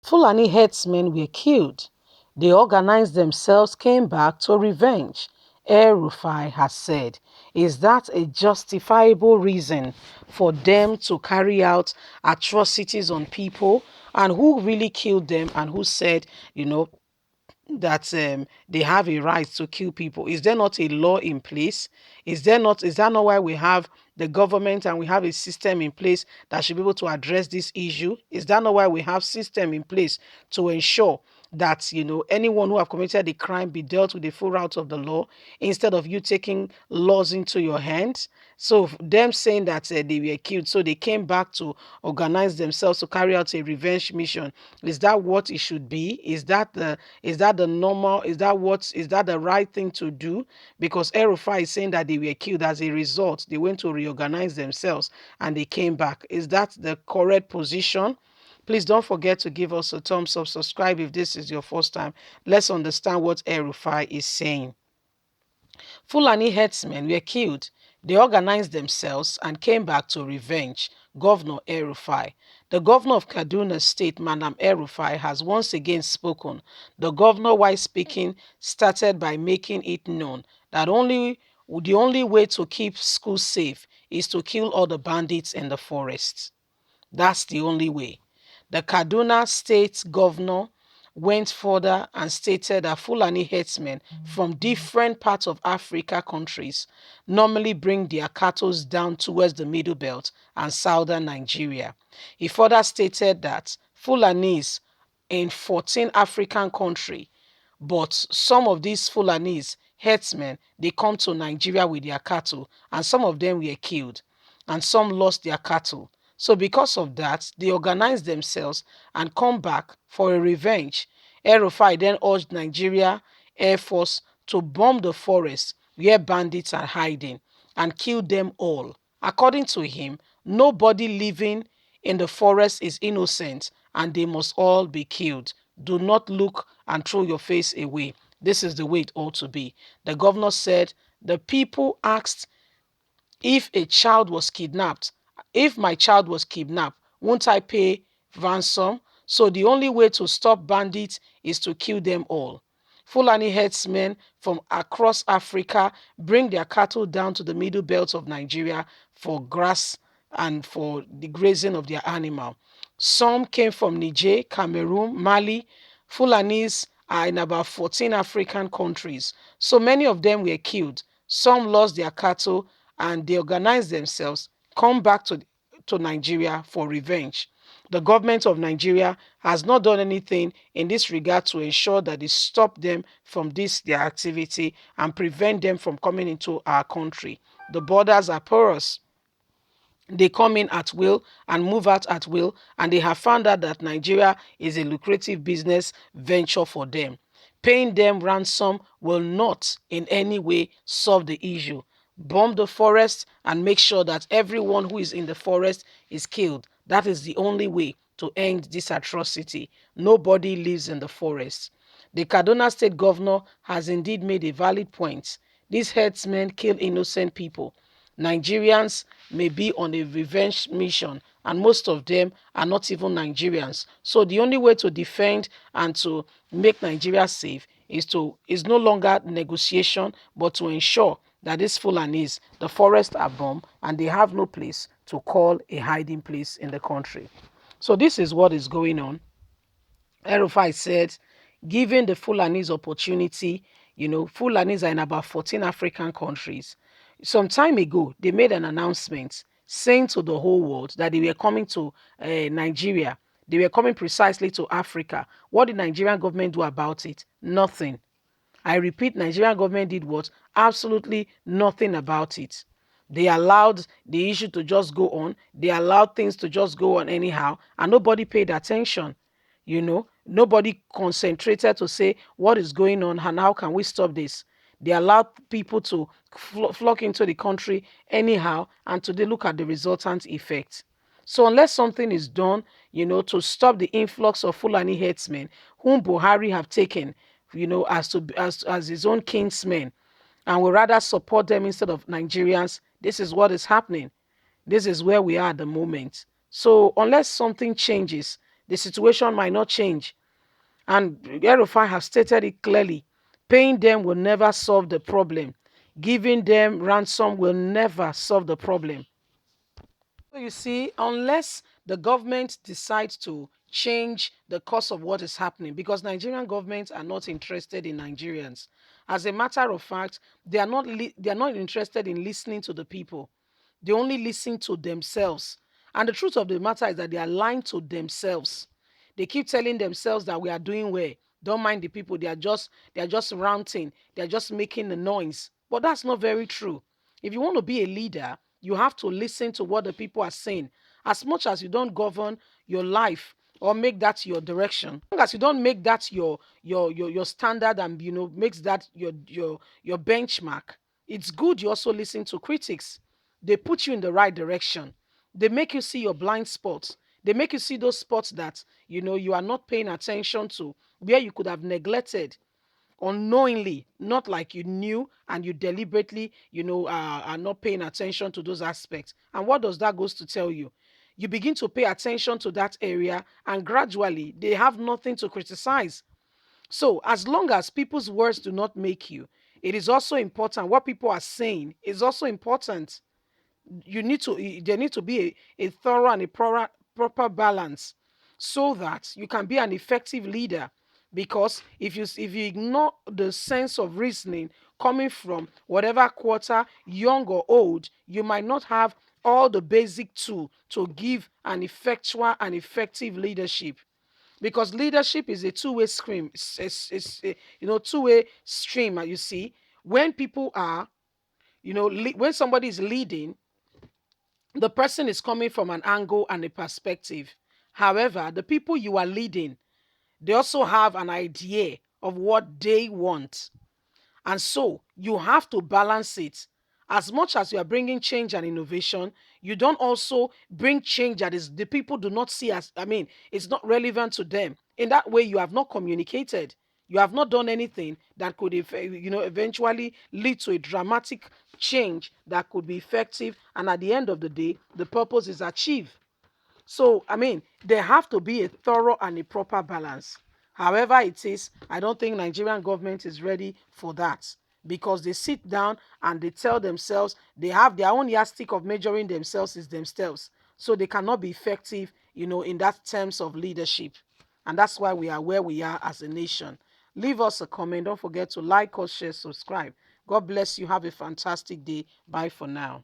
Fulani herdsmen were killed. They organized themselves, came back to revenge. El-Rufai has said, is that a justifiable reason for them to carry out atrocities on people? And who really killed them, and who said, that they have a right to kill people? Is there not a law in place? Is that not why we have the government and we have a system in place that should be able to address this issue? Is that not why we have system in place to ensure that anyone who have committed a crime be dealt with the full route of the law, instead of you taking laws into your hands? So them saying that they were killed, so they came back to organize themselves to carry out a revenge mission. Is that what it should be? Is that the normal? Is that the right thing to do? Because El-Rufai is saying that they were killed as a result. They went to reorganize themselves and they came back. Is that the correct position? Please don't forget to give us a thumbs up, subscribe if this is your first time. Let's understand what El-Rufai is saying. Fulani herdsmen were killed. They organized themselves and came back to revenge. Governor El-Rufai. The governor of Kaduna State, Madam El-Rufai, has once again spoken. The governor, while speaking, started by making it known that the only way to keep schools safe is to kill all the bandits in the forests. That's the only way. The Kaduna State governor went further and stated that Fulani herdsmen from different parts of Africa countries normally bring their cattle down towards the Middle Belt and southern Nigeria. He further stated that Fulanis in 14 African countries, but some of these Fulanis herdsmen, they come to Nigeria with their cattle, and some of them were killed and some lost their cattle. So because of that, they organized themselves and come back for a revenge. El-Rufai then urged Nigeria Air Force to bomb the forest where bandits are hiding and kill them all. According to him, nobody living in the forest is innocent and they must all be killed. Do not look and throw your face away. This is the way it ought to be. The governor said the people asked if a child was kidnapped. If my child was kidnapped, won't I pay ransom? So the only way to stop bandits is to kill them all. Fulani herdsmen from across Africa bring their cattle down to the middle belt of Nigeria for grass and for the grazing of their animal. Some came from Niger, Cameroon, Mali. Fulanis are in about 14 African countries. So many of them were killed. Some lost their cattle and they organized themselves, come back to Nigeria for revenge. The government of Nigeria has not done anything in this regard to ensure that they stop them from their activity and prevent them from coming into our country. The borders are porous. They come in at will and move out at will, and they have found out that Nigeria is a lucrative business venture for them. Paying them ransom will not in any way solve the issue. Bomb the forest and make sure that everyone who is in the forest is killed. That is the only way to end this atrocity. Nobody lives in the forest. The Kaduna State governor has indeed made a valid point. These herdsmen kill innocent people. Nigerians may be on a revenge mission, and most of them are not even Nigerians. So the only way to defend and to make Nigeria safe is no longer negotiation, but to ensure that these Fulanis, the forests are bombed and they have no place to call a hiding place in the country. So this is what is going on. El-Rufai said, given the Fulanis opportunity, Fulanis are in about 14 African countries. Some time ago, they made an announcement saying to the whole world that they were coming to Nigeria. They were coming precisely to Africa. What did Nigerian government do about it? Nothing. I repeat, Nigerian government did what? Absolutely nothing about it. They allowed the issue to just go on. They allowed things to just go on anyhow, and nobody paid attention. Nobody concentrated to say what is going on and how can we stop this. They allowed people to flock into the country anyhow, and today look at the resultant effect. So unless something is done, to stop the influx of Fulani herdsmen, whom Buhari have taken, as his own kinsmen, and will rather support them instead of Nigerians, this is what is happening. This is where we are at the moment. So unless something changes, the situation might not change. And El-Rufai has stated it clearly. Paying them will never solve the problem. Giving them ransom will never solve the problem. So you see, unless the government decides to change the course of what is happening, because Nigerian governments are not interested in Nigerians. As a matter of fact, they are not interested in listening to the people. They only listen to themselves. And the truth of the matter is that they are lying to themselves. They keep telling themselves that we are doing well. Don't mind the people. They are just ranting. They are just making the noise. But that's not very true. If you want to be a leader, you have to listen to what the people are saying. As much as you don't govern your life or make that your direction, as long as you don't make that your standard and makes that your benchmark, it's good you also listen to critics. They put you in the right direction. They make you see your blind spots. They make you see those spots that you are not paying attention to, where you could have neglected unknowingly, not like you knew and you deliberately, are not paying attention to those aspects. And what does that goes to tell you? You begin to pay attention to that area, and gradually they have nothing to criticize. So, as long as people's words do not make you, it is also important what people are saying is also important. There need to be a thorough and a proper balance, so that you can be an effective leader. Because if you ignore the sense of reasoning coming from whatever quarter, young or old, you might not have all the basic tool to give an effectual and effective leadership. Because leadership is a two-way stream. It's a, two-way stream. You see, when people are, when somebody is leading, the person is coming from an angle and a perspective. However, the people you are leading, they also have an idea of what they want. And so you have to balance it. As much as you are bringing change and innovation, you don't also bring change that is the people do not see as, it's not relevant to them. In that way, you have not communicated. You have not done anything that could, eventually lead to a dramatic change that could be effective. And at the end of the day, the purpose is achieved. So, there have to be a thorough and a proper balance. However it is, I don't think Nigerian government is ready for that, because they sit down and they tell themselves they have their own yardstick of measuring themselves is themselves. So they cannot be effective, in that terms of leadership. And that's why we are where we are as a nation. Leave us a comment. Don't forget to like us, share, subscribe. God bless you. Have a fantastic day. Bye for now.